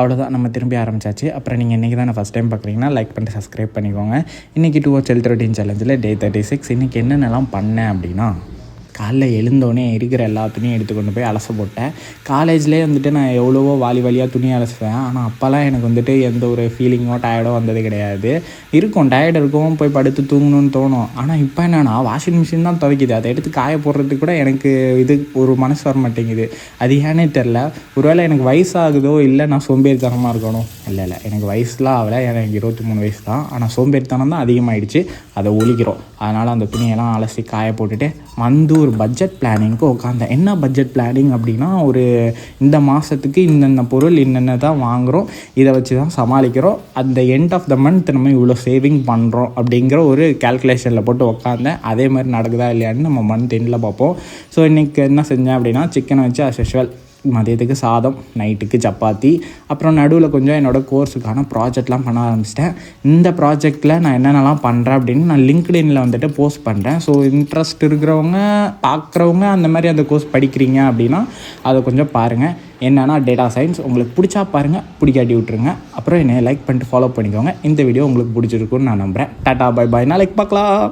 அவ்வளோதான், நம்ம திரும்பி ஆரம்பிச்சாச்சு. அப்புறம் நீங்கள் இன்றைக்கி தான் ஃபஸ்ட் டைம் பார்க்குறீங்கன்னா லைக் பண்ணிட்டு சப்ஸ்கிரைப் பண்ணிக்கோங்க. இன்றைக்கி 2 ஹெல்த் ரொட்டீன் சேலஞ்சில் டே 36. இன்றைக்கி என்னென்னலாம் பண்ணேன் அப்படின்னா, காலைல எழுந்தோடனே இருக்கிற எல்லா துணியும் எடுத்து கொண்டு போய் அலச போட்டேன். காலேஜ்லேயே வந்துட்டு நான் எவ்வளவோ வழியாக துணி அலசுவேன். ஆனால் அப்போல்லாம் எனக்கு வந்துட்டு எந்த ஒரு ஃபீலிங்கோ டயர்டோ வந்தது கிடையாது. இருக்கும், டயர்டு இருக்கும், போய் படுத்து தூங்கணும்னு தோணும். ஆனால் இப்போ என்னென்னா வாஷிங் மிஷின் தான் துவைக்குது. அதை எடுத்து காய போடுறதுக்கு கூட எனக்கு ஒரு மனசு வர மாட்டேங்குது. அது ஏன்னே தெரில. ஒருவேளை எனக்கு வயசாகுதோ இல்லை நான் சோம்பேறித்தனமாக இருக்கணும். இல்லை எனக்கு வயசுலாம் ஆகலை. எனக்கு 23 வயசு தான். ஆனால் சோம்பேறித்தனம் தான் அதிகமாகிடுச்சு. அதை ஒழிக்கிறோம். அதனால் அந்த துணியெல்லாம் அலசி காய போட்டுட்டு ஒரு பட்ஜெட் பிளானிங்க்கு உட்காந்தேன். என்ன பட்ஜெட் பிளானிங் அப்படின்னா, ஒரு இந்த மாதத்துக்கு இந்தந்த பொருள் இன்னென்ன தான் வாங்குகிறோம், இதை வச்சு தான் சமாளிக்கிறோம், அந்த எண்ட் ஆஃப் த மந்த் நம்ம இவ்வளோ சேவிங் பண்ணுறோம் அப்படிங்கிற ஒரு கேல்குலேஷனில் போட்டு உட்காந்தேன். அதே மாதிரி நடக்குதா இல்லையான்னு நம்ம மந்த் எண்டில் பார்ப்போம். ஸோ இன்றைக்கி என்ன செஞ்சேன் அப்படின்னா, சிக்கனை வச்சு அஸ் யூஷுவல் மதியத்துக்கு சாதம், நைட்டுக்கு சப்பாத்தி. அப்புறம் நடுவில் கொஞ்சம் என்னோடய கோர்ஸுக்கான ப்ராஜெக்ட்லாம் பண்ண ஆரம்பிச்சிட்டேன். இந்த ப்ராஜெக்டில் நான் என்னென்னலாம் பண்ணுறேன் அப்படின்னு நான் லிங்க்டின்ல வந்துட்டு போஸ்ட் பண்ணுறேன். ஸோ இன்ட்ரெஸ்ட் இருக்கிறவங்க, பார்க்குறவங்க அந்த மாதிரி அந்த கோர்ஸ் படிக்கிறீங்க அப்படின்னா அதை கொஞ்சம் பாருங்கள். என்னென்னா டேட்டா சயின்ஸ். உங்களுக்கு பிடிச்சா பாருங்கள், பிடிக்காட்டி விட்டுருங்க. அப்புறம் என்னை லைக் பண்ணிட்டு ஃபாலோ பண்ணிக்கோங்க. இந்த வீடியோ உங்களுக்கு பிடிச்சிருக்குன்னு நான் நம்புகிறேன். டாட்டா பை பாய், நாளைக்கு பார்க்கலாம்.